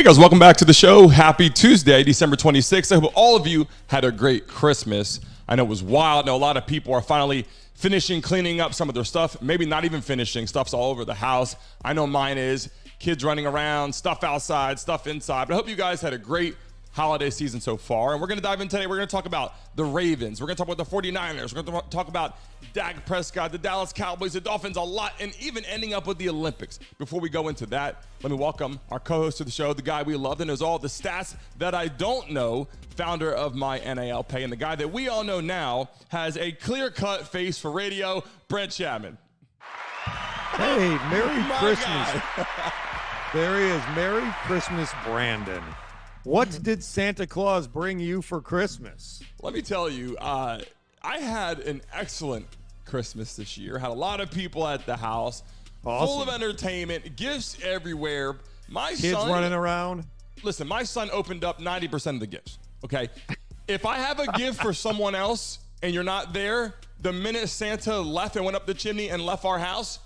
Hey guys, welcome back to the show. Happy Tuesday, December 26th. I hope all of you had a great Christmas. I know it was wild. I know a lot of people are finally finishing cleaning up some of their stuff. Maybe not even finishing. Stuff's all over the house. I know mine is. Kids running around, stuff outside, stuff inside. But I hope you guys had a great holiday season so far. And we're going to dive in today. We're going to talk about the Ravens. We're going to talk about the 49ers. We're going to talk about Dak Prescott, the Dallas Cowboys, the Dolphins, a lot, and even ending up with the Olympics. Before we go into that, let me welcome our co-host of the show, the guy we love and knows all the stats that I don't know, founder of my NAL Pay, and the guy that we all know now has a clear-cut face for radio, Brent Chapman. Hey, Merry Christmas. There he is. Merry Christmas, Brandon. What did Santa Claus bring you for Christmas? Let me tell you, I had an excellent Christmas this year. Had a lot of people at the house, full of entertainment, gifts everywhere. My Kids son running around. Listen, my son opened up 90% of the gifts, okay? If I have a gift for someone else and you're not there, the minute Santa left and went up the chimney and left our house,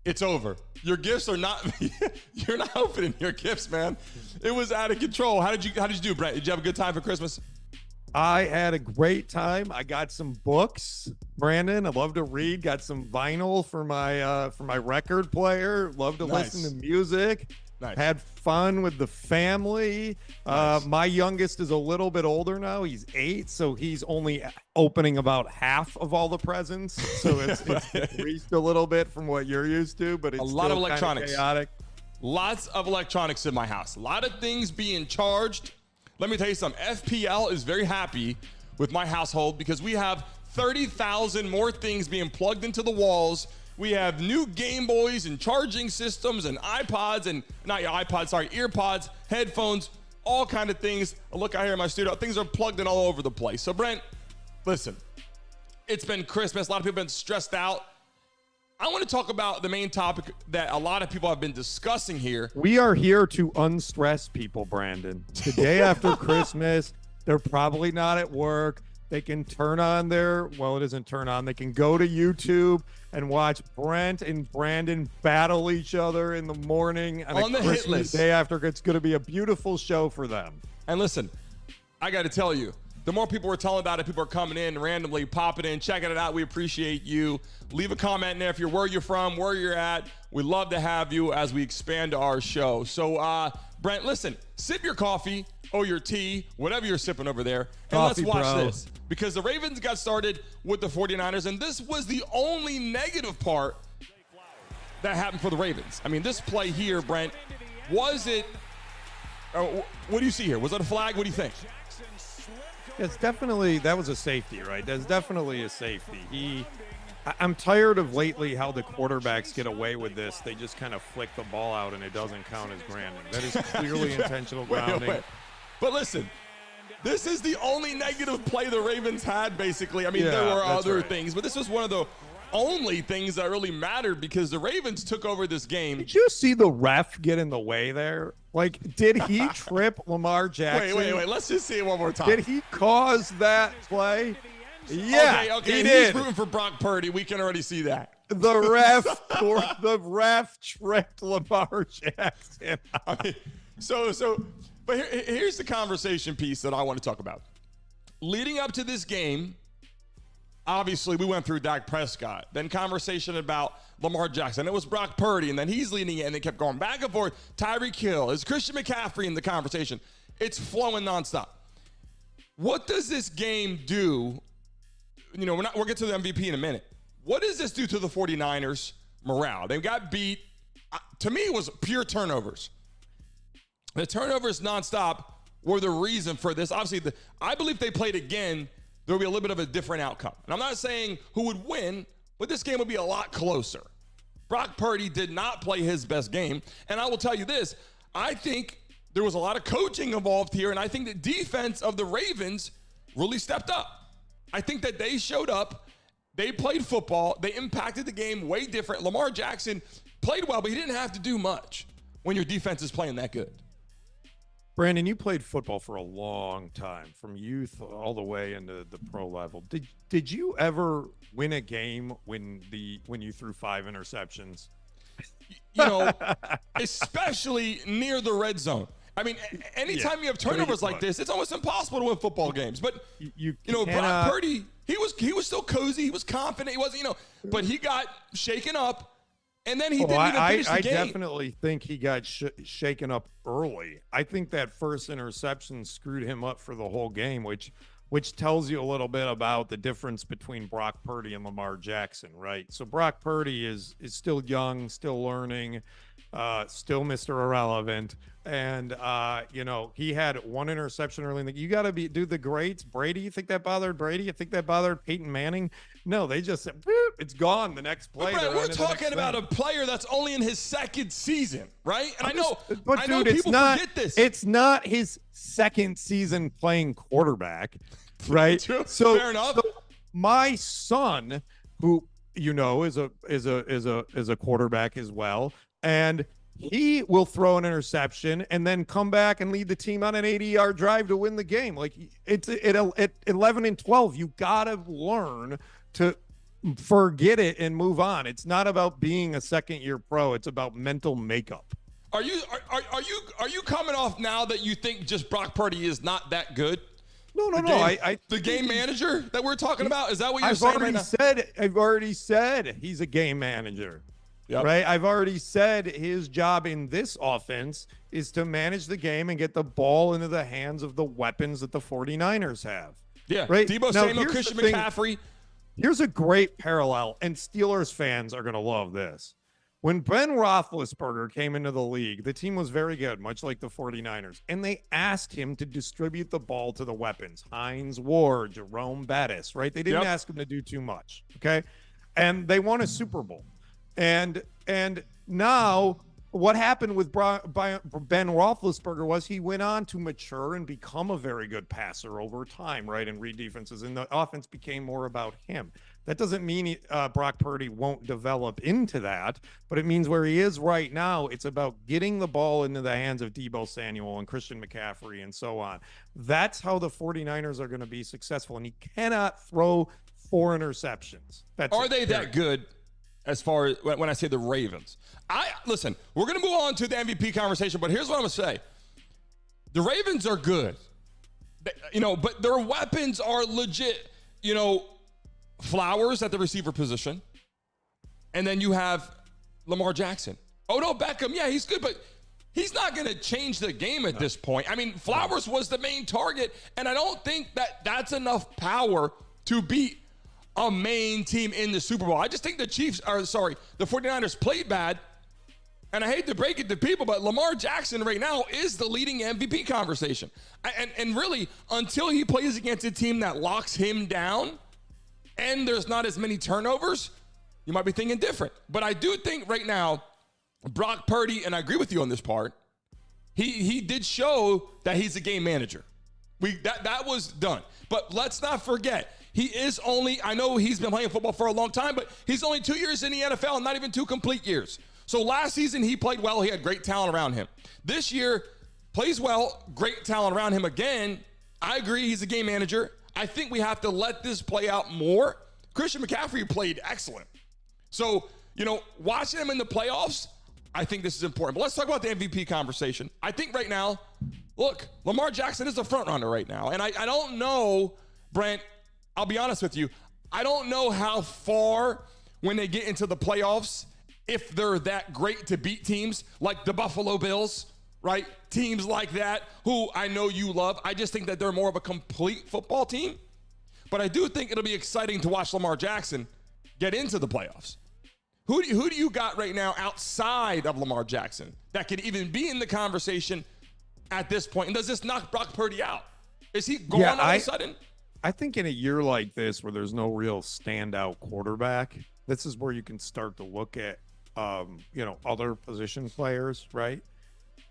it's over. Your gifts are not, you're not opening your gifts, man. It was out of control. How did you do, Brent? Did you have a good time for Christmas? I had a great time. I got some books, Brandon. I love to read. Got some vinyl for my record player. Love to listen to music. Nice. Had fun with the family. Nice. My youngest is a little bit older now. He's 8, so he's only opening about half of all the presents. So it's decreased a little bit from what you're used to, but it's a lot of electronics. Chaotic. Lots of electronics in my house. A lot of things being charged. Let me tell you something. FPL is very happy with my household because we have 30,000 more things being plugged into the walls. We have new Game Boys and charging systems and iPods and earpods, headphones, all kind of things. Look out here in my studio. Things are plugged in all over the place. So Brent, listen, it's been Christmas. A lot of people have been stressed out. I want to talk about the main topic that a lot of people have been discussing here. We are here to unstress people, Brandon. The day after Christmas, they're probably not at work. They can turn on it isn't turn on. They can go to YouTube and watch Brent and Brandon battle each other in the morning on the Christmas day after. It's going to be a beautiful show for them. And listen, I got to tell you, the more people are telling about it, people are coming in randomly, popping in, checking it out. We appreciate you. Leave a comment in there if you're where you're from, where you're at. We'd love to have you as we expand our show. So, Brent, listen, sip your coffee or your tea, whatever you're sipping over there, and let's watch this. Because the Ravens got started with the 49ers, and this was the only negative part that happened for the Ravens. I mean, this play here, Brent, was it what do you see here? Was that a flag? What do you think? It's definitely, that was a safety, right? That's definitely a safety. I'm tired of lately how the quarterbacks get away with this. They just kind of flick the ball out and it doesn't count as grounding. That is clearly intentional grounding. Wait. But listen, this is the only negative play the Ravens had, basically. I mean, there were other things, but this was one of the only things that really mattered because the Ravens took over this game. Did you see the ref get in the way there? Like, did he trip Lamar Jackson? Wait. Let's just see it one more time. Did he cause that play? Yeah, okay. He did. He's rooting for Brock Purdy. We can already see that. The ref tripped Lamar Jackson. I mean, but here's the conversation piece that I want to talk about. Leading up to this game, obviously, we went through Dak Prescott, then conversation about Lamar Jackson. It was Brock Purdy, and then he's leading it, and they kept going back and forth. Tyreek Hill, is Christian McCaffrey in the conversation? It's flowing nonstop. What does this game do? You know, we'll get to the MVP in a minute. What does this do to the 49ers' morale? They got beat. To me, it was pure turnovers. The turnovers nonstop were the reason for this. Obviously, I believe if they played again, there would be a little bit of a different outcome. And I'm not saying who would win, but this game would be a lot closer. Brock Purdy did not play his best game. And I will tell you this, I think there was a lot of coaching involved here, and I think the defense of the Ravens really stepped up. I think that they showed up, they played football, they impacted the game way different. Lamar Jackson played well, but he didn't have to do much when your defense is playing that good. Brandon, you played football for a long time, from youth all the way into the pro level. Did you ever win a game when you threw 5 interceptions? You know, especially near the red zone. I mean, anytime you have turnovers like this, it's almost impossible to win football games. But you know, Brock Purdy, he was still cozy, he was confident, he wasn't, but he got shaken up, and then he didn't even finish the game. I definitely think he got shaken up early. I think that first interception screwed him up for the whole game, which tells you a little bit about the difference between Brock Purdy and Lamar Jackson, right? So Brock Purdy is still young, still learning, still Mr. Irrelevant. And, he had one interception early in the. You got to do the greats. Brady, you think that bothered Brady? You think that bothered Peyton Manning? No, they just said, boop, it's gone. The next play. Brad, we're talking about a player that's only in his second season, right? And I know dude, people forget this. It's not his second season playing quarterback, right? So fair enough. So my son, who is a quarterback as well, and he will throw an interception and then come back and lead the team on an 80-yard drive to win the game. Like it's at 11 and 12, you gotta learn to forget it and move on. It's not about being a second-year pro. It's about mental makeup. Are you coming off now that you think just Brock Purdy is not that good? No. The game manager that we're talking about, is that what you're saying right now? I've already said he's a game manager. Yep. Right. I've already said his job in this offense is to manage the game and get the ball into the hands of the weapons that the 49ers have. Yeah. Right. Debo Samuel, Christian McCaffrey. Here's a great parallel, and Steelers fans are going to love this. When Ben Roethlisberger came into the league, the team was very good, much like the 49ers, and they asked him to distribute the ball to the weapons. Hines Ward, Jerome Bettis, right? They didn't ask him to do too much, okay? And they won a Super Bowl. And now what happened with Ben Roethlisberger was he went on to mature and become a very good passer over time, right, and read defenses, and the offense became more about him. That doesn't mean Brock Purdy won't develop into that, but it means where he is right now, it's about getting the ball into the hands of Debo Samuel and Christian McCaffrey and so on. That's how the 49ers are going to be successful, and he cannot throw 4 interceptions. Are they that good? As far as when I say the Ravens, listen, we're going to move on to the MVP conversation, but here's what I'm going to say. The Ravens are good, but their weapons are legit, Flowers at the receiver position. And then you have Lamar Jackson. Oh no, Beckham. Yeah, he's good, but he's not going to change the game at this point. I mean, Flowers was the main target, and I don't think that that's enough power to beat a main team in the Super Bowl. I just think the 49ers played bad. And I hate to break it to people, but Lamar Jackson right now is the leading MVP conversation. And really, until he plays against a team that locks him down and there's not as many turnovers, you might be thinking different. But I do think right now, Brock Purdy, and I agree with you on this part, he did show that he's a game manager. That was done. But let's not forget, he is only, I know he's been playing football for a long time, but he's only 2 years in the NFL, not even 2 complete years. So last season, he played well. He had great talent around him. This year, plays well, great talent around him again. I agree, he's a game manager. I think we have to let this play out more. Christian McCaffrey played excellent. So, watching him in the playoffs, I think this is important. But let's talk about the MVP conversation. I think right now, look, Lamar Jackson is the front runner right now. And I don't know, Brent, I'll be honest with you, I don't know how far when they get into the playoffs, if they're that great to beat teams like the Buffalo Bills, right? Teams like that, who I know you love. I just think that they're more of a complete football team. But I do think it'll be exciting to watch Lamar Jackson get into the playoffs. Who do you got right now outside of Lamar Jackson that could even be in the conversation at this point? And does this knock Brock Purdy out? Is he gone all of a sudden? I think in a year like this where there's no real standout quarterback, this is where you can start to look at, other position players, right?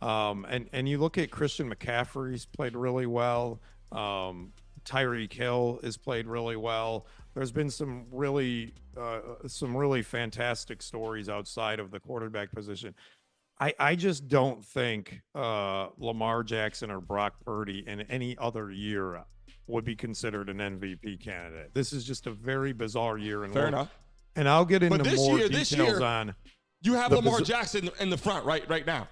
And you look at Christian McCaffrey's played really well. Tyreek Hill has played really well. There's been some really fantastic stories outside of the quarterback position. I just don't think Lamar Jackson or Brock Purdy in any other year would be considered an MVP candidate. This is just a very bizarre year. Fair enough. And I'll get into more details on. You have Lamar Jackson in the front right now.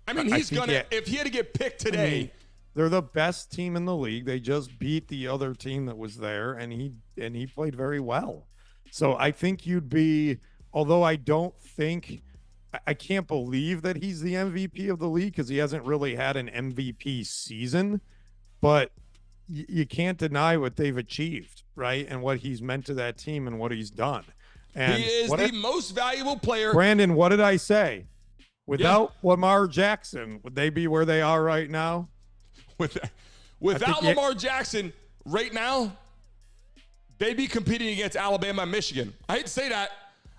I mean, if he had to get picked today. They're the best team in the league. They just beat the other team that was there, and he played very well. So I think you'd be, although I can't believe that he's the MVP of the league because he hasn't really had an MVP season, but you can't deny what they've achieved, right? And what he's meant to that team and what he's done. And he is the most valuable player. Brandon, what did I say? Without Lamar Jackson, would they be where they are right now? Without Lamar Jackson, right now, they'd be competing against Alabama and Michigan. I hate to say that.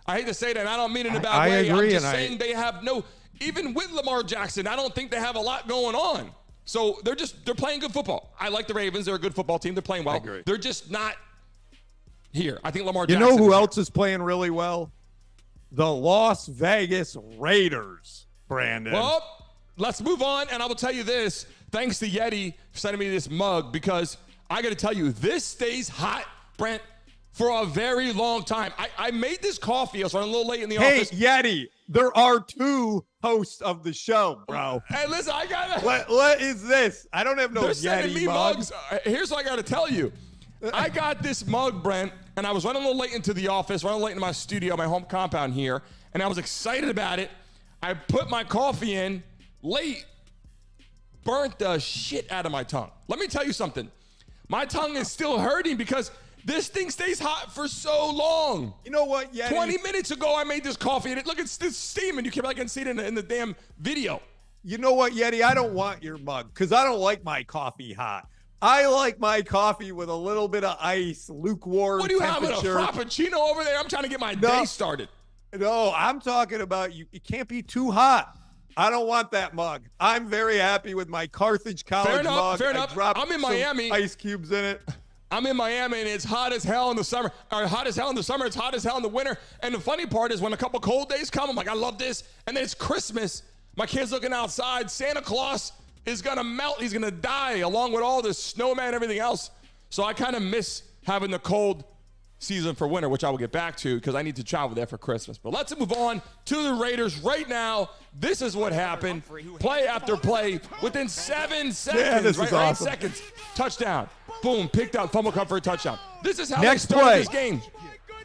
And I don't mean it in a bad way. Agree, I'm just saying they have even with Lamar Jackson, I don't think they have a lot going on. So they're playing good football. I like the Ravens. They're a good football team. They're playing well. They're just not here. I think Lamar Jackson. You know who else is playing really well? The Las Vegas Raiders, Brandon. Well, let's move on. And I will tell you this. Thanks to Yeti for sending me this mug, because I got to tell you, this stays hot, Brent, for a very long time. I made this coffee. I was running a little late in the office. Hey, Yeti, there are 2 hosts of the show, bro. Hey, listen, I got to. What is this? I don't have no They're Yeti sending me mugs. Here's what I got to tell you. I got this mug, Brent, and I was running a little late into the office, running late into my studio, my home compound here, and I was excited about it. I put my coffee in late. Burnt the shit out of my tongue. Let me tell you something. My tongue is still hurting because this thing stays hot for so long. You know what, Yeti? 20 minutes ago, I made this coffee, and look, it's steaming. You can see it in the damn video. You know what, Yeti? I don't want your mug because I don't like my coffee hot. I like my coffee with a little bit of ice, lukewarm What do you temperature. have, a Frappuccino over there? I'm trying to get my day started. No, I'm talking about it can't be too hot. I don't want that mug. I'm very happy with my Carthage College mug. Fair enough. I'm in Miami. Ice cubes in it. I'm in Miami, and it's hot as hell in the summer. It's hot as hell in the winter. And the funny part is when a couple cold days come, I'm like, I love this. And then it's Christmas. My kid's looking outside. Santa Claus is going to melt. He's going to die along with all this snowman and everything else. So I kind of miss having the cold season for winter, which I will get back to because I need to travel there for Christmas. But let's move on to the Raiders right now. This is what happened. Play after play within 7 seconds. Yeah, this is awesome. 8 seconds. Touchdown. Boom. Picked out. Fumble cover for a touchdown. This is how Next they started play. this game.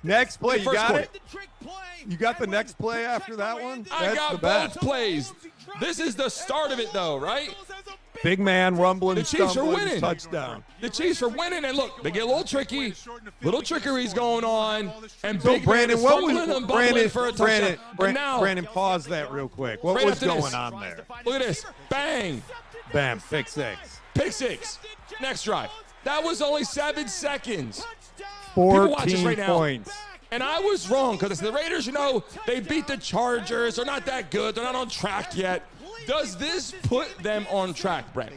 Next play. You got quarter. it? You got the next play after that one? I got both plays. This is the start of it, though, right? Big man rumbling, The Chiefs are winning. Touchdown. The Chiefs are winning, and look, they get a little tricky. Little trickeries going on, and So Big Brandon, Man is what fumbling was and bumbling for a touchdown. And now, Brandon, pause that real quick. What Right was after going this. on there? Look at this. Bang. Bam, pick 6. Pick 6. Next drive. That was only 7 seconds. People watch this 14 right now. points. And I was wrong because the Raiders, they beat the Chargers. They're not that good. They're not on track yet. Does this put them on track, Brent?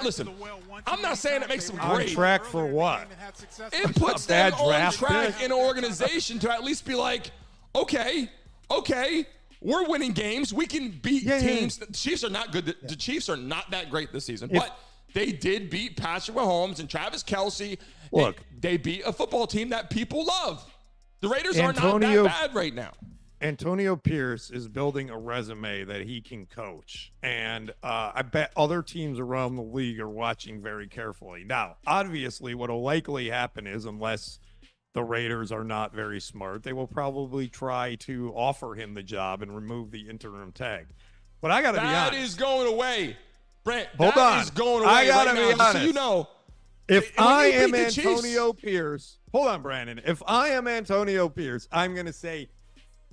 Listen, I'm not saying it makes them great. On track for what? It puts them on track in an organization to at least be like, okay, we're winning games. We can beat teams. Yeah. The Chiefs are not good. The Chiefs are not that great this season, but they did beat Patrick Mahomes and Travis Kelce. Look, they beat a football team that people love. The Raiders are not that bad right now. Antonio Pierce is building a resume that he can coach. And I bet other teams around the league are watching very carefully. Now, obviously, what will likely happen is, unless the Raiders are not very smart, they will probably try to offer him the job and remove the interim tag. But I got to be honest. That is going away. Brent, Hold that on. is going away I gotta right be now. honest. So you know. If when I you am beat the Chiefs- Antonio Pierce, hold on, Brandon. If I am Antonio Pierce, I'm going to say,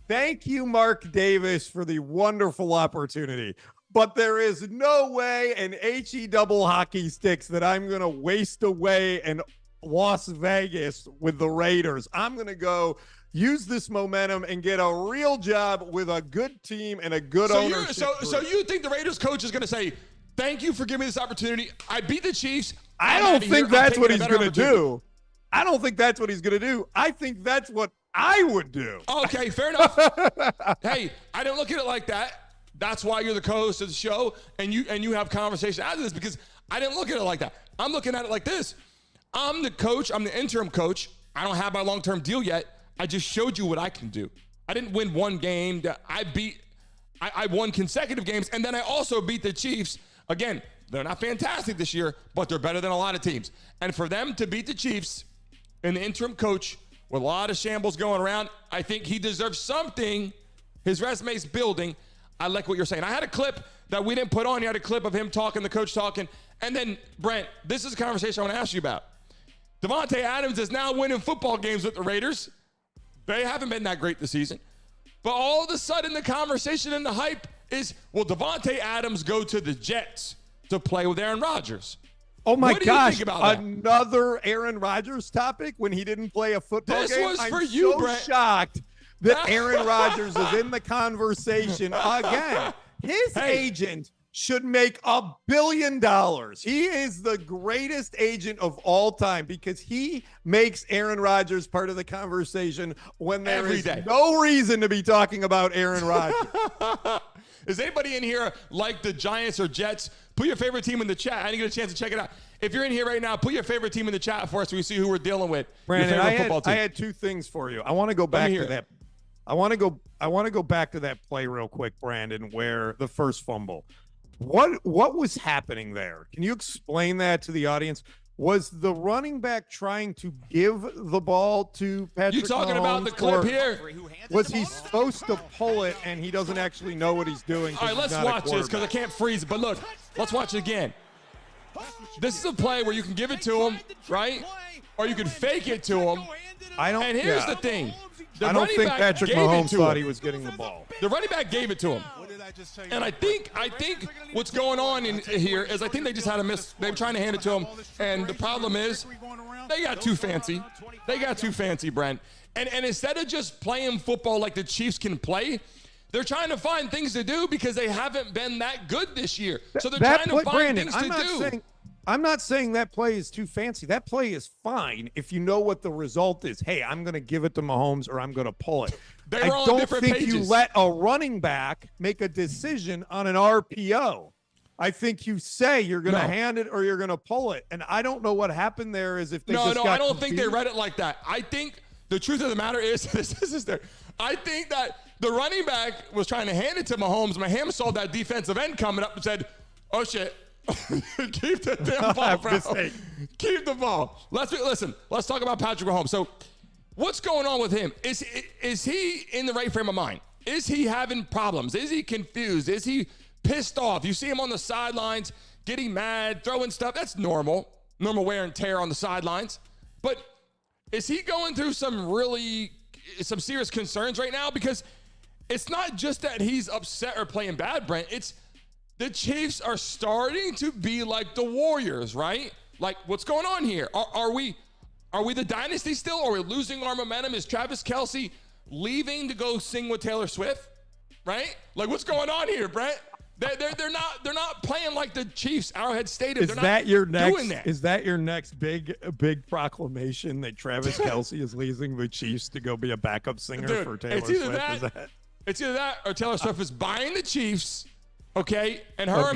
thank you, Mark Davis, for the wonderful opportunity. But there is no way in HE double hockey sticks that I'm going to waste away in Las Vegas with the Raiders. I'm going to go use this momentum and get a real job with a good team and a good ownership. So you think the Raiders coach is going to say, thank you for giving me this opportunity. I beat the Chiefs. I don't think that's what he's going to do. I don't think that's what he's going to do. I think that's what I would do. Okay, fair enough. Hey, I didn't look at it like that. That's why you're the co-host of the show, and you have conversation out of this, because I didn't look at it like that. I'm looking at it like this. I'm the coach. I'm the interim coach. I don't have my long-term deal yet. I just showed you what I can do. I didn't win one game. I beat I won consecutive games, and then I also beat the Chiefs. Again, they're not fantastic this year, but they're better than a lot of teams. And for them to beat the Chiefs and the interim coach with a lot of shambles going around, I think he deserves something. His resume's building. I like what you're saying. I had a clip that we didn't put on. You had a clip of him talking, the coach talking. And then, Brent, this is a conversation I want to ask you about. Davante Adams is now winning football games with the Raiders. They haven't been that great this season. But all of a sudden, the conversation and the hype is, will Davante Adams go to the Jets to play with Aaron Rodgers? Oh, my What do gosh. you think about that? Another Aaron Rodgers topic when he didn't play a football This game? was I'm for you, so Brent. shocked that Aaron Rodgers is in the conversation again. His agent should make $1 billion. He is the greatest agent of all time because he makes Aaron Rodgers part of the conversation when there is no reason to be talking about Aaron Rodgers. Is anybody in here like the Giants or Jets? Put your favorite team in the chat. I didn't get a chance to check it out. If you're in here right now, put your favorite team in the chat for us so we see who we're dealing with. Brandon, I had two things for you. I want to go back to that. I want to go back to that play real quick, Brandon, where the first fumble. What was happening there? Can you explain that to the audience? Was the running back trying to give the ball to Patrick You talking Mahomes, about the clip here? Was he supposed to pull it and he doesn't actually know what he's doing? All right, let's watch this because I can't freeze it. But look, let's watch it again. This is a play where you can give it to him, right? Or you can fake it to him. And here's the thing. I don't think Patrick Mahomes thought he was getting the ball. The running back gave it to him. And I think what's going on in here is I think they just had a miss. They were trying to hand it to him. And the problem is they got too fancy. They got too fancy, Brent. And instead of just playing football like the Chiefs can play, they're trying to find things to do because they haven't been that good this year. So they're trying to find things to do. I'm not saying that play is too fancy. That play is fine if you know what the result is. Hey, I'm going to give it to Mahomes or I'm going to pull it. I don't think you let a running back make a decision on an RPO. I think you say you're going to hand it or you're going to pull it. And I don't know what happened there is if they just got I don't think confused. they read it like that. I think the truth of the matter is, I think that the running back was trying to hand it to Mahomes. Mahomes saw that defensive end coming up and said, oh, shit. Keep the damn ball, bro. Keep the ball. Listen, let's talk about Patrick Mahomes. So what's going on with him? Is he in the right frame of mind? Is he having problems? Is he confused? Is he pissed off? You see him on the sidelines getting mad, throwing stuff. That's normal wear and tear on the sidelines. But is he going through some serious concerns right now? Because it's not just that he's upset or playing bad, Brent. It's the Chiefs are starting to be like the Warriors, right? Like, what's going on here? Are we the dynasty still? Are we losing our momentum? Is Travis Kelce leaving to go sing with Taylor Swift? Right? Like, what's going on here, Brent? They're not playing like the Chiefs, Arrowhead Stadium. Is that your next big proclamation that Travis Kelce is leaving the Chiefs to go be a backup singer for Taylor Swift? It's either that or Taylor Swift is buying the Chiefs. Okay, and her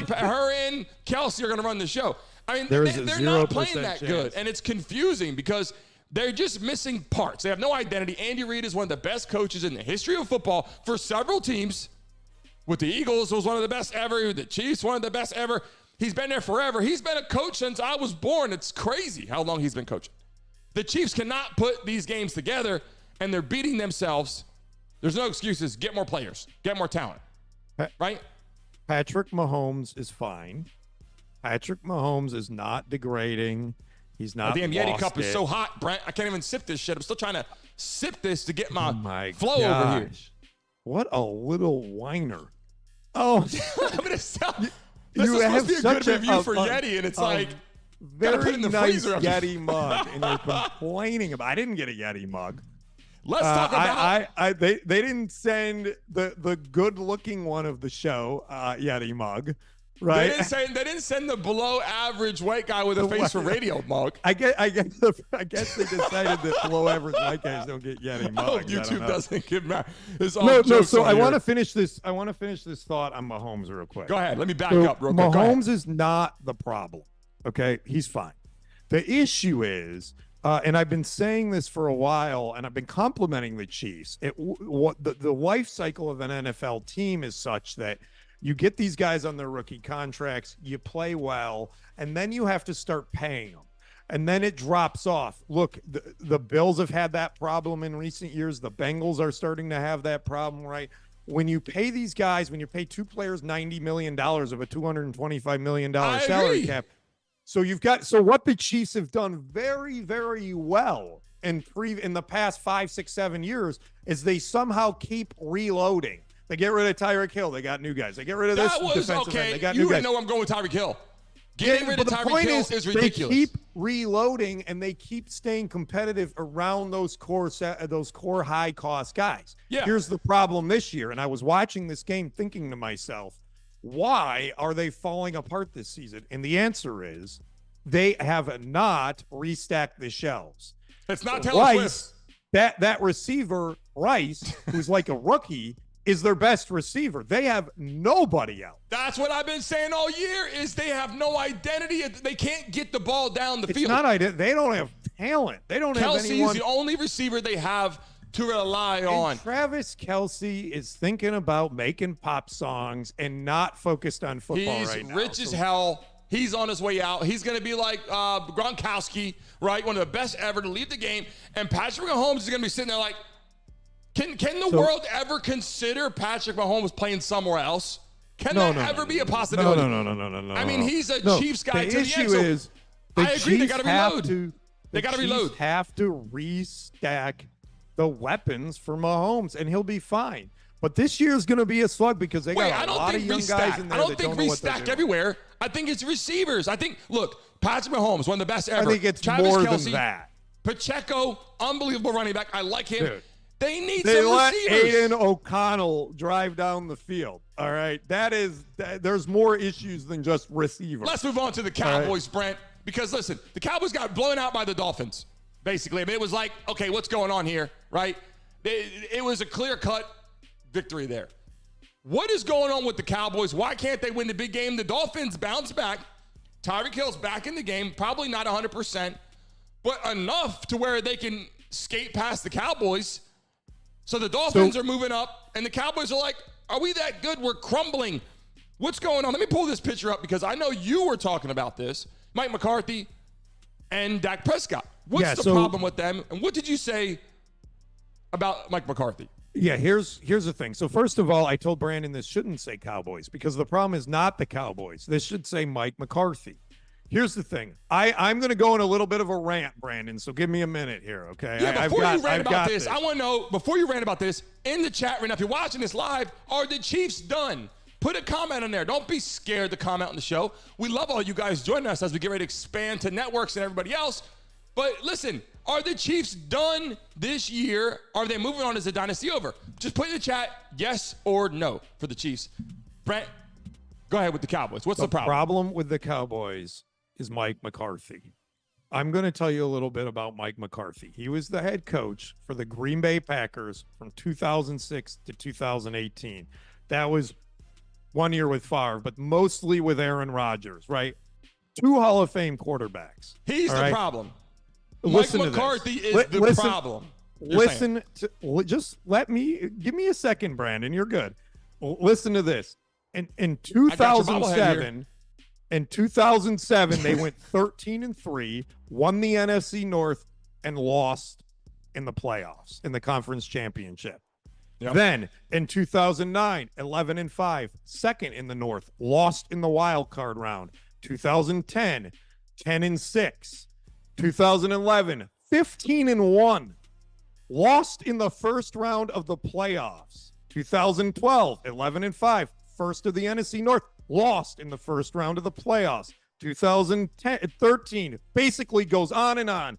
and Kelce are going to run the show. I mean, they're not playing that good, and it's confusing because they're just missing parts. They have no identity. Andy Reid is one of the best coaches in the history of football for several teams. With the Eagles, was one of the best ever. With the Chiefs, one of the best ever. He's been there forever. He's been a coach since I was born. It's crazy how long he's been coaching. The Chiefs cannot put these games together, and they're beating themselves. There's no excuses. Get more players. Get more talent. Right? Patrick Mahomes is fine. Patrick Mahomes is not degrading. He's not. The damn Yeti cup is so hot, Brent. I can't even sip this shit. I'm still trying to sip this to get my flow over here. What a little whiner. Oh, I'm gonna sound. This is supposed to be a good review for Yeti, and it's like very put in the nice freezer. Yeti mug, and you're complaining about. I didn't get a Yeti mug. Let's talk about. They didn't send the good looking one of the show Yeti mug, right? They didn't send the below average white guy with a face for radio mug. I guess they decided that below average white guys don't get Yeti mugs. Oh, YouTube doesn't give mad. No. So I want to finish this. I want to finish this thought on Mahomes real quick. Go ahead. Let me back up real quick. Mahomes is not the problem. Okay, he's fine. The issue is and I've been saying this for a while, and I've been complimenting the Chiefs. The life cycle of an NFL team is such that you get these guys on their rookie contracts, you play well, and then you have to start paying them. And then it drops off. Look, the Bills have had that problem in recent years. The Bengals are starting to have that problem, right? When you pay these guys, when you pay two players $90 million of a $225 million salary cap. So what the Chiefs have done very, very well in the past 5, 6, 7 years is they somehow keep reloading. They get rid of Tyreek Hill. They got new guys. They get rid of this defensive end. They got new guys. You know I'm going with Tyreek Hill. Getting rid of Tyreek Hill is ridiculous. They keep reloading and they keep staying competitive around those core high cost guys. Yeah. Here's the problem this year, and I was watching this game thinking to myself, why are they falling apart this season? And the answer is they have not restacked the shelves. It's not Taylor Swift. That receiver, Rice, who's like a rookie, is their best receiver. They have nobody out. That's what I've been saying all year is they have no identity. They can't get the ball down the field. It's not identity. They don't have talent. They don't have anyone. Kelce's the only receiver they have to rely on. Travis Kelce is thinking about making pop songs and not focused on football right now. He's rich as hell. He's on his way out. He's going to be like Gronkowski, right? One of the best ever to lead the game. And Patrick Mahomes is going to be sitting there like, can the world ever consider Patrick Mahomes playing somewhere else? Can that ever be a possibility? No. I mean, he's a Chiefs guy to the end. The issue is I agree. They got to reload. They got to reload. Have to restack the weapons for Mahomes, and he'll be fine. But this year is going to be a slug because they got a lot of young guys in there. I don't think restack everywhere. I think it's receivers. Look, Patrick Mahomes, one of the best ever. I think it's Travis more Kelce, than that. Pacheco, unbelievable running back. I like him. Dude. They need they some let receivers. Aiden O'Connell drive down the field. All right, there's more issues than just receivers. Let's move on to the Cowboys, Brent, because listen, the Cowboys got blown out by the Dolphins. Basically, I mean, it was like, okay, what's going on here, right? It was a clear-cut victory there. What is going on with the Cowboys? Why can't they win the big game? The Dolphins bounce back. Tyreek Hill's back in the game, probably not 100%, but enough to where they can skate past the Cowboys. So the Dolphins are moving up, and the Cowboys are like, are we that good? We're crumbling. What's going on? Let me pull this picture up because I know you were talking about this. Mike McCarthy and Dak Prescott. What's the problem with them? And what did you say about Mike McCarthy? Yeah, here's the thing. So first of all, I told Brandon this shouldn't say Cowboys because the problem is not the Cowboys. This should say Mike McCarthy. Here's the thing. I'm going to go in a little bit of a rant, Brandon, so give me a minute here, okay? Yeah, before you rant about this, I want to know, before you rant about this, in the chat right now, if you're watching this live, are the Chiefs done? Put a comment in there. Don't be scared to comment on the show. We love all you guys joining us as we get ready to expand to networks and everybody else. But listen, are the Chiefs done this year? Are they moving on? Is the dynasty over? Just put in the chat yes or no for the Chiefs. Brent, go ahead with the Cowboys. What's the problem? The problem with the Cowboys is Mike McCarthy. I'm going to tell you a little bit about Mike McCarthy. He was the head coach for the Green Bay Packers from 2006 to 2018. That was 1 year with Favre, but mostly with Aaron Rodgers, right? 2 Hall of Fame quarterbacks. He's the problem. Mike McCarthy is the problem. Give me a second, Brandon. You're good. Listen to this. In 2007, they went 13-3, won the NFC North, and lost in the playoffs in the conference championship. Yep. Then in 2009, 11-5, second in the North, lost in the wild card round. 2010, 10-6. 2011, 15-1, lost in the first round of the playoffs. 2012, 11-5, first of the NFC North, lost in the first round of the playoffs. 2013 basically goes on and on.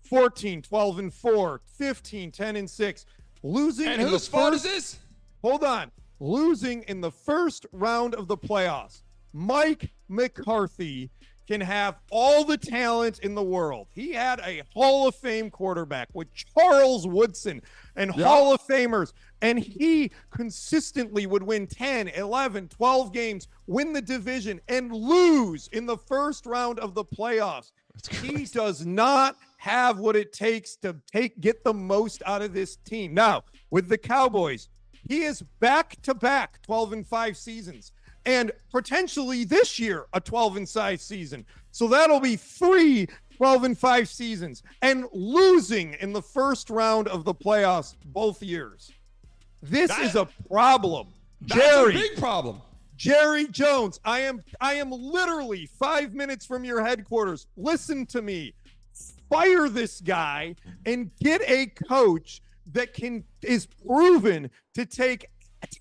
14, 12-4, 15, 10-6, losing. And whose fault is this? Hold on. Losing in the first round of the playoffs. Mike McCarthy can have all the talent in the world. He had a Hall of Fame quarterback with Charles Woodson and Hall of Famers, and he consistently would win 10, 11, 12 games, win the division, and lose in the first round of the playoffs. He does not have what it takes to get the most out of this team. Now, with the Cowboys, he is back-to-back 12-5 seasons, and potentially this year a 12-5 season. So that'll be 3 12-5 seasons, and losing in the first round of the playoffs both years. This is a problem. That's a big problem. Jerry Jones, I am literally 5 minutes from your headquarters. Listen to me. Fire this guy and get a coach that is proven to take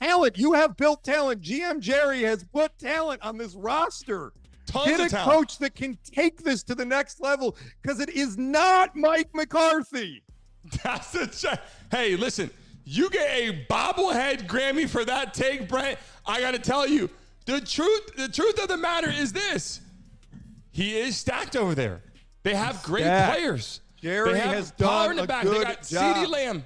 talent. You have built talent. GM Jerry has put talent on this roster. Get a coach that can take this to the next level, because it is not Mike McCarthy. That's the Hey, listen. You get a bobblehead Grammy for that take, Brent. I got to tell you, the truth of the matter is this. He is stacked over there. They have great players. Jerry has done a good They got job. CeeDee Lamb.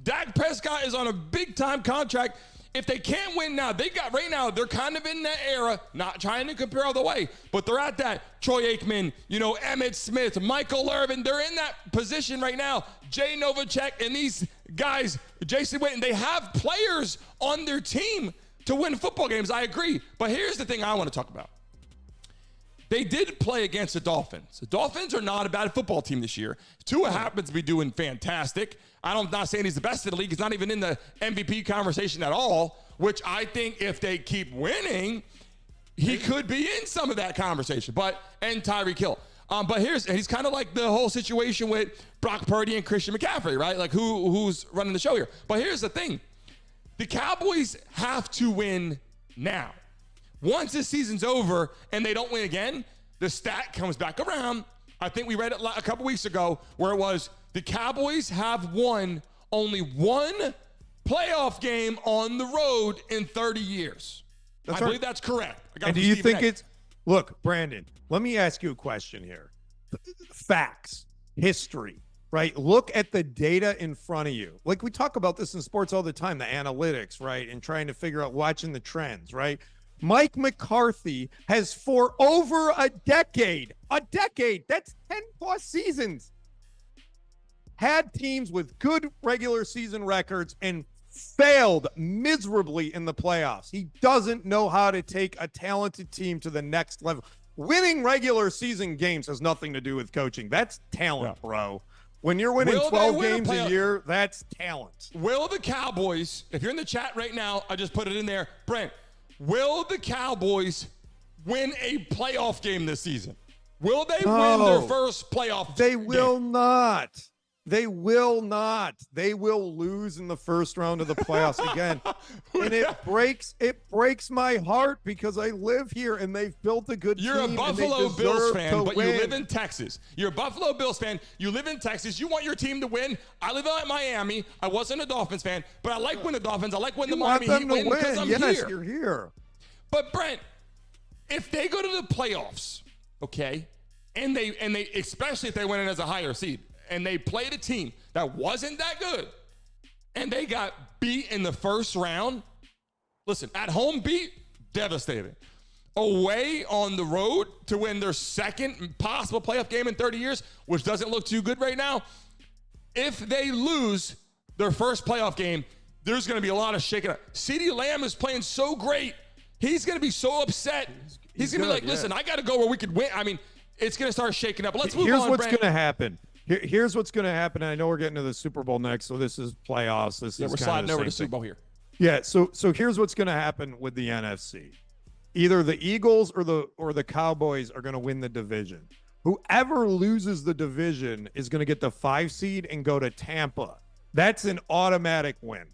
Dak Prescott is on a big-time contract. If they can't win now, they're kind of in that era, not trying to compare all the way, but they're at that. Troy Aikman, Emmitt Smith, Michael Irvin, they're in that position right now. Jay Novacek and these guys, Jason Witten, they have players on their team to win football games. I agree. But here's the thing I want to talk about. They did play against the Dolphins. The Dolphins are not a bad football team this year. Tua happens to be doing fantastic. I'm not saying he's the best in the league. He's not even in the MVP conversation at all, which I think if they keep winning, he could be in some of that conversation. And Tyreek Hill. But he's kind of like the whole situation with Brock Purdy and Christian McCaffrey, right? Like who's running the show here. But here's the thing. The Cowboys have to win now. Once this season's over and they don't win again, the stat comes back around. I think we read it a couple weeks ago where it was the Cowboys have won only one playoff game on the road in 30 years. I believe that's correct. And do you think it's – look, Brandon, let me ask you a question here. Facts, history, right? Look at the data in front of you. Like we talk about this in sports all the time, the analytics, right, and trying to figure out, watching the trends, right? Mike McCarthy has for over a decade, that's 10-plus seasons, had teams with good regular season records and failed miserably in the playoffs. He doesn't know how to take a talented team to the next level. Winning regular season games has nothing to do with coaching. That's talent, bro. When you're winning 12 games a year, that's talent. Will the Cowboys, if you're in the chat right now, I just put it in there, Brent, will the Cowboys win a playoff game this season? Will they win their first playoff They game? will not. They will not. They will lose in the first round of the playoffs again. And it breaks my heart because I live here and they've built a good team. You're a Buffalo Bills fan, but you live in Texas. You're a Buffalo Bills fan. You live in Texas. You want your team to win. I live out in Miami. I wasn't a Dolphins fan, but I like when the Dolphins. I like when the Miami Heat win because I'm here. You're here. But Brent, if they go to the playoffs, okay, and they especially if they win it as a higher seed, and they played a team that wasn't that good, and they got beat in the first round. Listen, at home beat, devastating. Away on the road to win their second possible playoff game in 30 years, which doesn't look too good right now. If they lose their first playoff game, there's going to be a lot of shaking up. CeeDee Lamb is playing so great. He's going to be so upset. He's going to be like, listen, I got to go where we could win. I mean, it's going to start shaking up. But let's move on, Here's what's going to happen. Here's what's going to happen. I know we're getting to the Super Bowl next, so this is playoffs. We're sliding over to Super Bowl here. Yeah, so here's what's going to happen with the NFC. Either the Eagles or the Cowboys are going to win the division. Whoever loses the division is going to get the 5 seed and go to Tampa. That's an automatic win,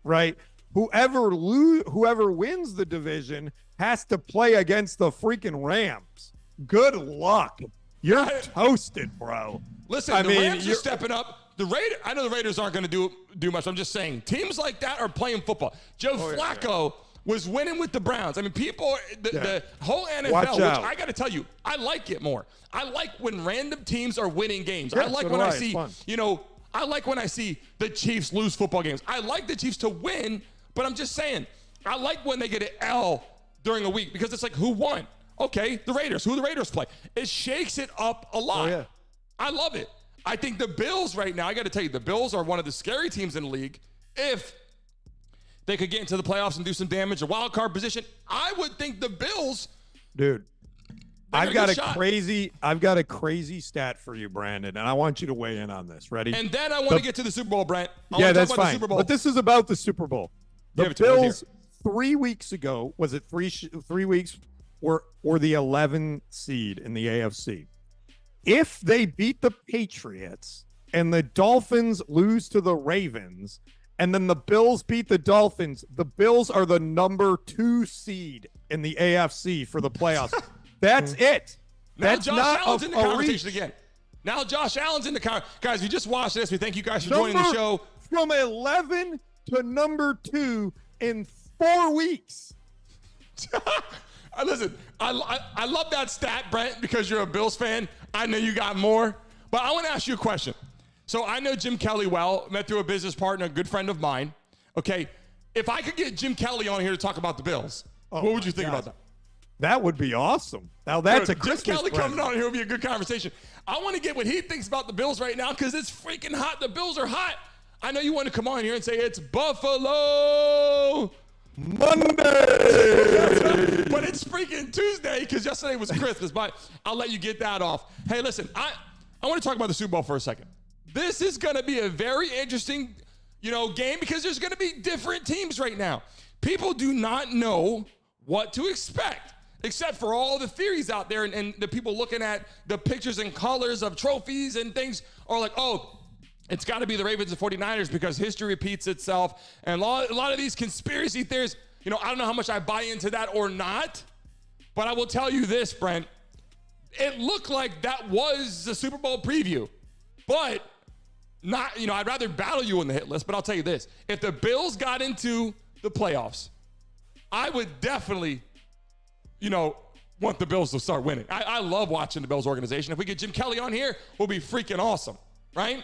right? Whoever wins the division has to play against the freaking Rams. Good luck. You're toasted, bro. Listen, the Rams are stepping up. I know the Raiders aren't going to do much. I'm just saying, teams like that are playing football. Joe Flacco was winning with the Browns. I mean, the whole NFL, which I got to tell you, I like it more. I like when random teams are winning games. I like when I see, I like when I see the Chiefs lose football games. I like the Chiefs to win, but I'm just saying, I like when they get an L during a week because it's like, who won? Okay, the Raiders. Who the Raiders play? It shakes it up a lot. I love it. I think the Bills right now, I got to tell you, the Bills are one of the scary teams in the league. If they could get into the playoffs and do some damage, a wild card position, I would think the Bills. Dude, I've got a crazy stat for you, Brandon, and I want you to weigh in on this. Ready? And then I want to get to the Super Bowl, Brent. That's fine. But this is about the Super Bowl. The Bills 3 weeks ago, was it 3 weeks, were the 11 seed in the AFC. If they beat the Patriots and the Dolphins lose to the Ravens, and then the Bills beat the Dolphins, the Bills are the number 2 seed in the AFC for the playoffs. That's it. That's Josh Allen's in the conversation again. Now Josh Allen's in the conversation. Guys, if you just watched this, we thank you guys for joining the show. From 11 to number 2 in 4 weeks. Listen, I love that stat, Brent, because you're a Bills fan. I know you got more. But I want to ask you a question. So I know Jim Kelly well, met through a business partner, a good friend of mine. Okay, if I could get Jim Kelly on here to talk about the Bills, what would you think about that? That would be awesome. Now that's a Christmas Jim Kelly present. coming on here would be a good conversation. I want to get what he thinks about the Bills right now because it's freaking hot. The Bills are hot. I know you want to come on here and say it's Buffalo Monday. But it's freaking Tuesday because yesterday was Christmas. But I'll let you get that off. Hey, listen, I want to talk about the Super Bowl for a second. This is going to be a very interesting, game because there's going to be different teams right now. People do not know what to expect, except for all the theories out there and the people looking at the pictures and colors of trophies and things are like, oh, it's got to be the Ravens and 49ers because history repeats itself. And a lot of these conspiracy theories, I don't know how much I buy into that or not, but I will tell you this, Brent. It looked like that was the Super Bowl preview, but not, I'd rather battle you on the hit list, but I'll tell you this. If the Bills got into the playoffs, I would definitely, want the Bills to start winning. I love watching the Bills organization. If we get Jim Kelly on here, we'll be freaking awesome, right?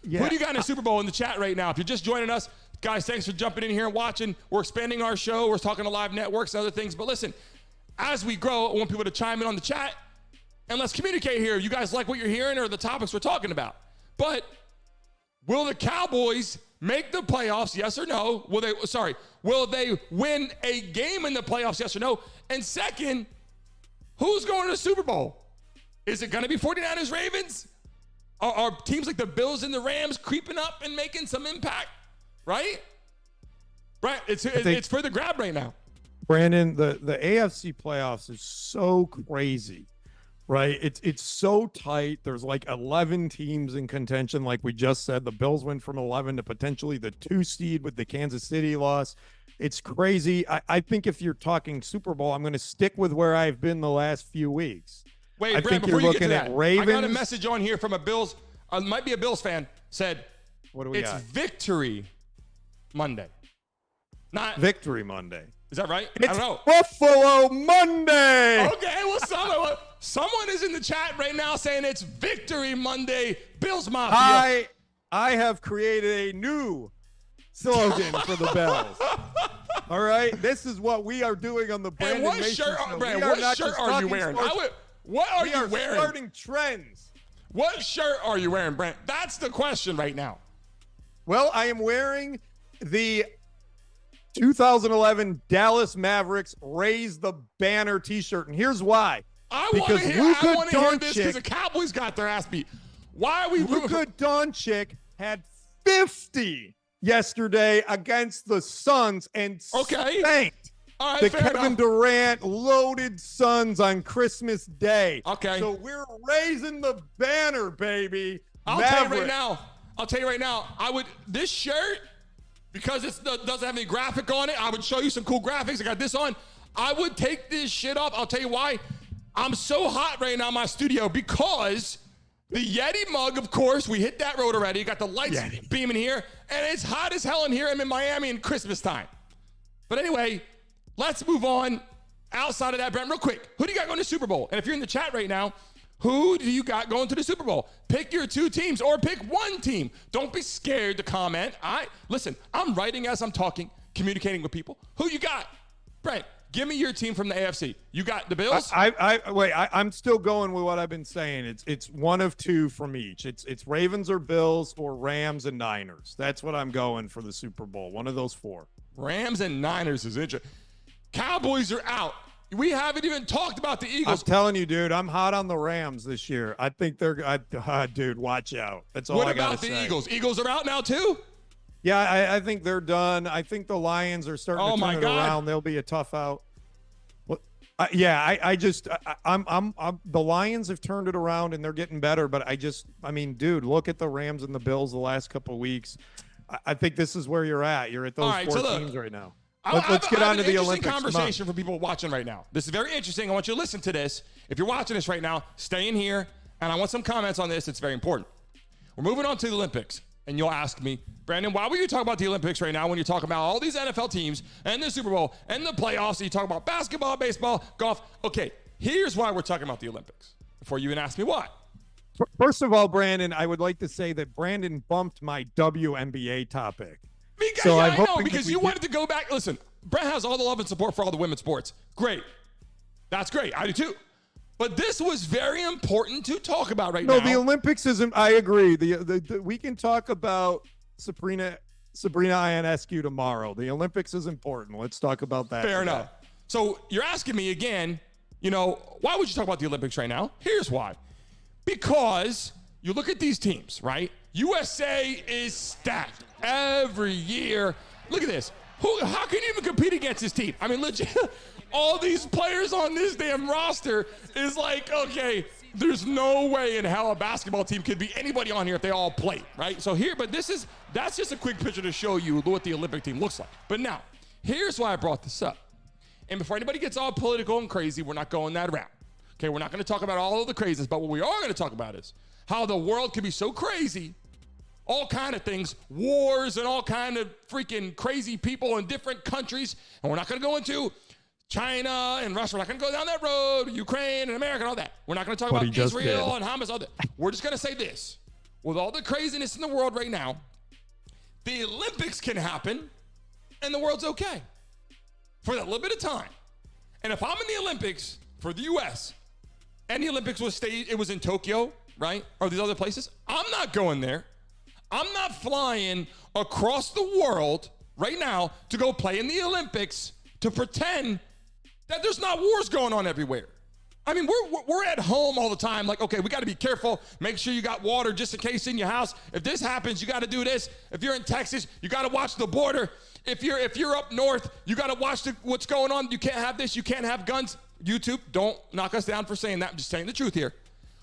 Yeah. Who do you got in the Super Bowl in the chat right now? If you're just joining us, guys, thanks for jumping in here and watching. We're expanding our show. We're talking to live networks and other things. But listen, as we grow, I want people to chime in on the chat, and let's communicate here. You guys like what you're hearing or the topics we're talking about? But will the Cowboys make the playoffs, yes or no? Will they win a game in the playoffs, yes or no? And second, who's going to the Super Bowl? Is it going to be 49ers, Ravens? Are teams like the Bills and the Rams creeping up and making some impact, right? Right, it's for the grab right now. Brandon, the AFC playoffs is so crazy, right? It's so tight. There's like 11 teams in contention, like we just said. The Bills went from 11 to potentially the 2 seed with the Kansas City loss. It's crazy. I think if you're talking Super Bowl, I'm going to stick with where I've been the last few weeks. Wait, Brent, before you get to that, I got a message on here from a Bills, might be a Bills fan, said, what do we got? It's Victory Monday. Not Victory Monday. Is that right? It's I don't know. Buffalo Monday. Okay, well, someone is in the chat right now saying it's Victory Monday, Bills Mafia. I have created a new slogan for the Bills. All right, this is what we are doing on the Brandon Mason Show. Brandon, what shirt are you wearing? What are you wearing? We are starting trends. What shirt are you wearing, Brent? That's the question right now. Well, I am wearing the 2011 Dallas Mavericks Raise the Banner t-shirt, and here's why. I want to hear this because the Cowboys got their ass beat. Why are we Luka Doncic had 50 yesterday against the Suns and spanked the Kevin Durant loaded Suns on Christmas Day. Okay. So we're raising the banner, baby. I'll tell you right now, this shirt, because it doesn't have any graphic on it, I would show you some cool graphics. I got this on. I would take this shit off. I'll tell you why. I'm so hot right now in my studio because the Yeti mug, of course, we hit that road already. Got the lights beaming here, and it's hot as hell in here. I'm in Miami in Christmas time. But anyway, let's move on. Outside of that, Brent, real quick, who do you got going to the Super Bowl? And if you're in the chat right now, who do you got going to the Super Bowl? Pick your 2 teams or pick 1 team. Don't be scared to comment. Listen, I'm writing as I'm talking, communicating with people. Who you got? Brent, Give me your team from the AFC. You got the Bills? I'm still going with what I've been saying. It's one of two from each. It's Ravens or Bills or Rams and Niners. That's what I'm going for the Super Bowl. One of those four. Rams and Niners is interesting. Cowboys are out. We haven't even talked about the Eagles. I'm telling you, dude, I'm hot on the Rams this year. I think they're dude, watch out. That's all I got to say. What about the Eagles? Eagles are out now too? Yeah, I think they're done. I think the Lions are starting to turn it around. They'll be a tough out. Well, the Lions have turned it around and they're getting better, but dude, look at the Rams and the Bills the last couple of weeks. I think this is where you're at. You're at those four teams right now. Let's get on to the Olympics. Conversation for people watching right now. This is very interesting. I want you to listen to this. If you're watching this right now, stay in here, and I want some comments on this. It's very important. We're moving on to the Olympics, and you'll ask me, Brandon, why would you talk about the Olympics right now when you're talking about all these NFL teams and the Super Bowl and the playoffs, and you talk about basketball, baseball, golf? Okay, here's why we're talking about the Olympics, before you even ask me why. First of all, Brandon, I would like to say that Brandon bumped my WNBA topic. I know, because you wanted to go back. Listen, Brent has all the love and support for all the women's sports. Great. That's great. I do too. But this was very important to talk about right now. No, the Olympics isn't. I agree. We can talk about Sabrina Ionescu tomorrow. The Olympics is important. Let's talk about that. Fair enough. So you're asking me again, why would you talk about the Olympics right now? Here's why. Because you look at these teams, right? USA is stacked every year. Look at this. How can you even compete against this team? I mean, legit, all these players on this damn roster is like, okay, there's no way in hell a basketball team could be anybody on here if they all play, right? So that's just a quick picture to show you what the Olympic team looks like. But now, here's why I brought this up. And before anybody gets all political and crazy, we're not going that route. Okay, we're not going to talk about all of the craziness, but what we are going to talk about is how the world can be so crazy, all kind of things, wars and all kind of freaking crazy people in different countries. And we're not going to go into China and Russia. We're not going to go down that road, Ukraine and America and all that. We're not going to talk about Israel and Hamas, all that. We're just going to say this. With all the craziness in the world right now, the Olympics can happen and the world's okay for that little bit of time. And if I'm in the Olympics for the U.S. and the Olympics was in Tokyo, right? Or these other places, I'm not going there. I'm not flying across the world right now to go play in the Olympics to pretend that there's not wars going on everywhere. I mean, we're at home all the time. Like, okay, we got to be careful. Make sure you got water just in case in your house. If this happens, you got to do this. If you're in Texas, you got to watch the border. If you're up north, you got to watch what's going on. You can't have this. You can't have guns. YouTube, don't knock us down for saying that. I'm just saying the truth here.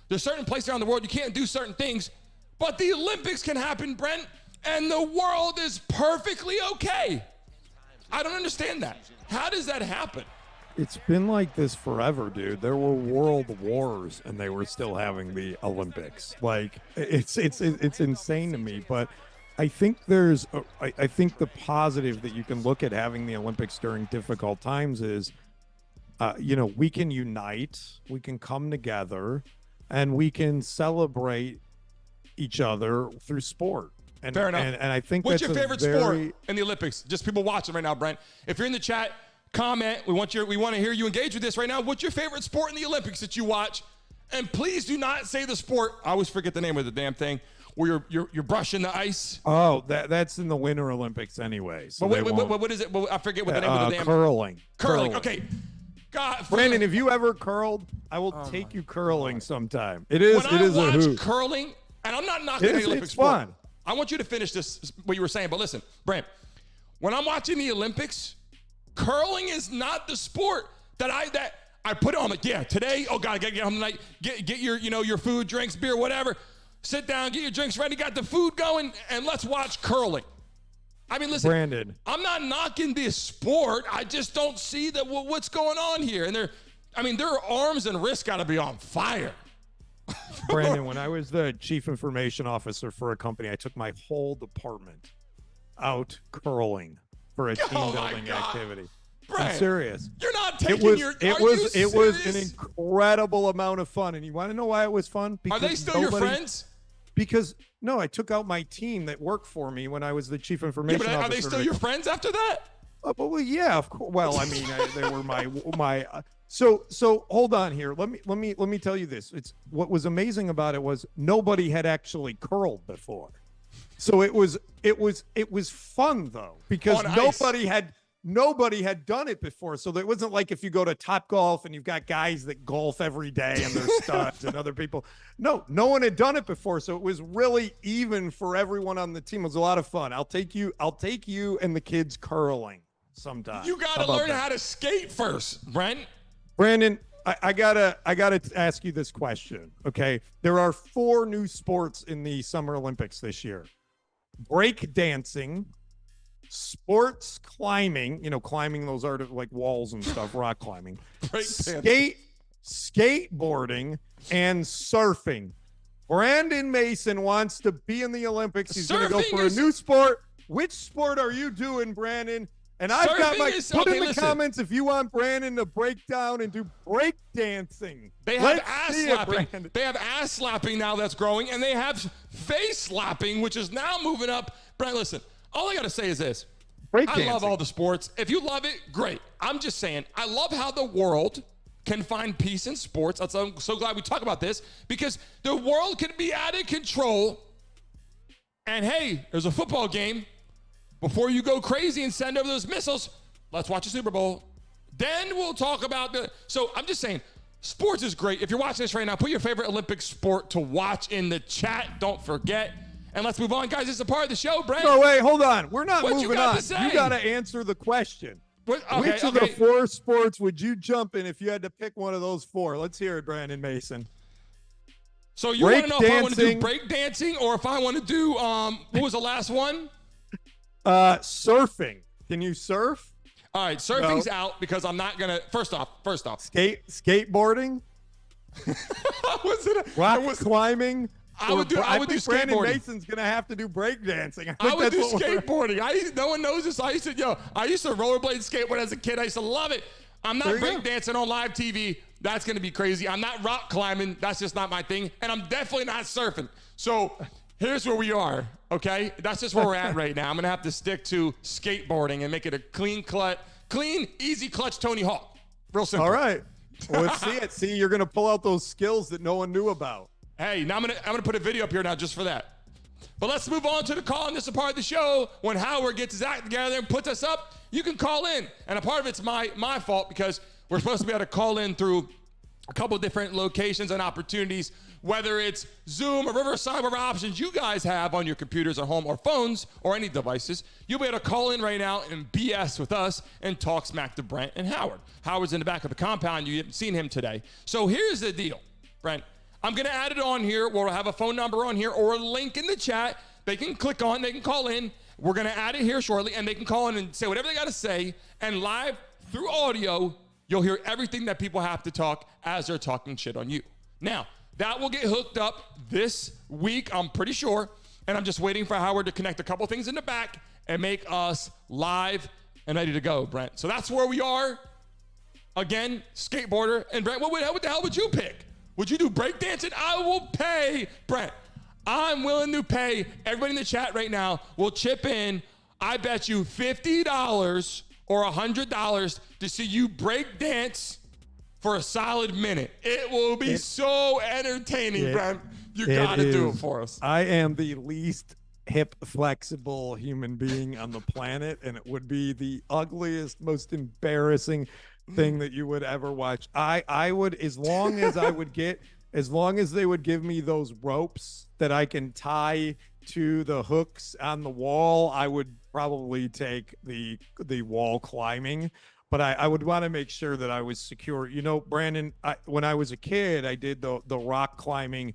There's certain places around the world you can't do certain things. But the Olympics can happen, Brent, and the world is perfectly okay. I don't understand that. How does that happen? It's been like this forever, dude. There were world wars, and they were still having the Olympics. Like, it's insane to me. But I think I think the positive that you can look at having the Olympics during difficult times is, we can unite, we can come together, and we can celebrate each other through sport. And, fair enough. And I think what's that's your favorite sport in the Olympics? Just people watching right now, Brent. If you're in the chat, comment. We want to hear you engage with this right now. What's your favorite sport in the Olympics that you watch? And please do not say the sport. I always forget the name of the damn thing where you're brushing the ice. Oh, that's in the Winter Olympics anyway. So what is it? Well, I forget what the name of the damn curling. Okay. God, Brandon, have you ever curled? I will take you curling sometime. It is a hoot. Curling, and I'm not knocking the Olympics. It's fun. I want you to finish this, what you were saying, but listen, Brent, when I'm watching the Olympics, curling is not the sport that I put on. Like, yeah, today, oh God, I gotta get home tonight. Get your, your food, drinks, beer, whatever. Sit down, get your drinks ready, got the food going, and let's watch curling. I mean, listen, Brandon, I'm not knocking this sport. I just don't see that what's going on here. And their arms and wrists got to be on fire. Brandon, when I was the chief information officer for a company, I took my whole department out curling for a team building activity. Brent, I'm serious. You're not taking it was an incredible amount of fun. And you want to know why it was fun? Because are they still your friends? Because no, I took out my team that worked for me when I was the chief information officer. Are they still your friends after that? Well, yeah, of course. Well, I mean, they were my. So hold on here. Let me tell you this. It's what was amazing about it was nobody had actually curled before, so it was fun though because nobody had done it before. So it wasn't like if you go to Top Golf and you've got guys that golf every day and they're studs and other people. No one had done it before. So it was really even for everyone on the team. It was a lot of fun. I'll take you and the kids curling sometime. You got to learn how to skate first, Brent. Brandon, I gotta ask you this question. Okay. There are 4 new sports in the Summer Olympics this year. Break dancing, sports climbing, climbing those are like walls and stuff, rock climbing, skateboarding, and surfing. Brandon Mason wants to be in the Olympics. He's going to go for a new sport. Which sport are you doing, Brandon? And I've got put in the comments if you want Brandon to break down and do break dancing. They have ass slapping. They have ass slapping now that's growing, and they have face slapping, which is now moving up. Brent, listen. All I got to say is this. I love all the sports. If you love it, great. I'm just saying, I love how the world can find peace in sports. I'm so glad we talk about this because the world can be out of control. And hey, there's a football game. Before you go crazy and send over those missiles, let's watch the Super Bowl. Then we'll talk about so I'm just saying, sports is great. If you're watching this right now, put your favorite Olympic sport to watch in the chat. Don't forget. And let's move on, guys. This is a part of the show, Brent. No, wait, hold on. We're not moving on. You got to answer the question. Which of the 4 sports would you jump in if you had to pick one of those 4? Let's hear it, Brandon Mason. So you want to know if I want to do break dancing or if I want to do, what was the last one? Surfing. Can you surf? All right, surfing's out because I'm not going to, first off. Skateboarding? Rock climbing? I would do skateboarding. Brandon Mason's gonna have to do breakdancing. I would do skateboarding. No one knows this. I used to rollerblade skateboard as a kid. I used to love it. I'm not breakdancing on live TV. That's gonna be crazy. I'm not rock climbing. That's just not my thing. And I'm definitely not surfing. So here's where we are. Okay, that's just where we're at right now. I'm gonna have to stick to skateboarding and make it a clean, easy clutch Tony Hawk. Real simple. All right. Well, let's see it. See, you're gonna pull out those skills that no one knew about. Hey, now I'm gonna put a video up here now just for that. But let's move on to the call. And this is a part of the show when Howard gets his act together and puts us up. You can call in, and a part of it's my fault because we're supposed to be able to call in through a couple of different locations and opportunities, whether it's Zoom or Riverside, whatever options you guys have on your computers at home or phones or any devices. You'll be able to call in right now and BS with us and talk smack to Brent and Howard. Howard's in the back of the compound. You haven't seen him today. So here's the deal, Brent. I'm going to add it on here. We'll have a phone number on here or a link in the chat. They can click on, they can call in. We're going to add it here shortly, and they can call in and say whatever they got to say. And live through audio, you'll hear everything that people have to talk as they're talking shit on you. Now, that will get hooked up this week, I'm pretty sure. And I'm just waiting for Howard to connect a couple things in the back and make us live and ready to go, Brent. So that's where we are. Again, skateboarder. And Brent, what the hell would you pick? Would you do breakdancing? I will pay, Brent. I'm willing to pay. Everybody in the chat right now will chip in. I bet you $50 or $100 to see you break dance for a solid minute. It will be so entertaining, Brent. You got to do it for us. I am the least hip, flexible human being on the planet, and it would be the ugliest, most embarrassing thing that you would ever watch. I would, as long as they would give me those ropes that I can tie to the hooks on the wall, I would probably take the wall climbing. But I would want to make sure that I was secure. You know, Brandon, when I was a kid, I did the rock climbing,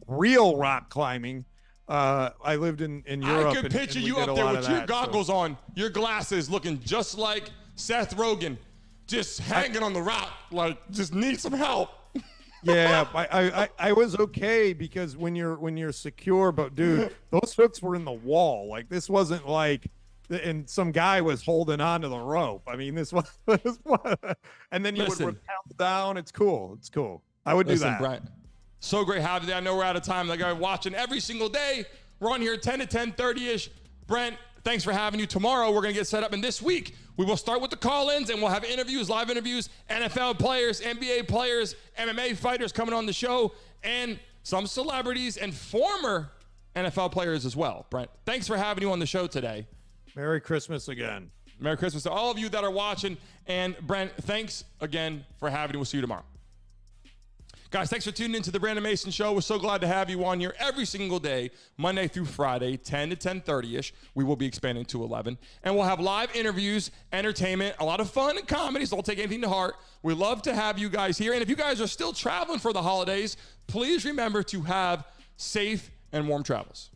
real rock climbing. I lived in Europe. I could picture you up there with your goggles on, your glasses, looking just like Seth Rogen. Just hanging on the rock, like just need some help. Yeah, I was okay because when you're secure, but dude, those hooks were in the wall. Like this wasn't like, and some guy was holding on to the rope. I mean, this was and then you would rappel down. It's cool. I would do that. Brent, so great having you. I know we're out of time. Like I'm watching every single day. We're on here 10 to 10:30ish. Brent, thanks for having you. Tomorrow we're gonna get set up, and this week We will start with the call-ins, and we'll have interviews, live interviews, NFL players, NBA players, MMA fighters coming on the show, and some celebrities and former NFL players as well. Brent, thanks for having you on the show today. Merry Christmas again. Merry Christmas to all of you that are watching. And Brent, thanks again for having you. We'll see you tomorrow. Guys, thanks for tuning into the Brandon Mason Show. We're so glad to have you on here every single day, Monday through Friday, 10 to 10:30-ish. We will be expanding to 11. And we'll have live interviews, entertainment, a lot of fun and comedy, so don't take anything to heart. We love to have you guys here. And if you guys are still traveling for the holidays, please remember to have safe and warm travels.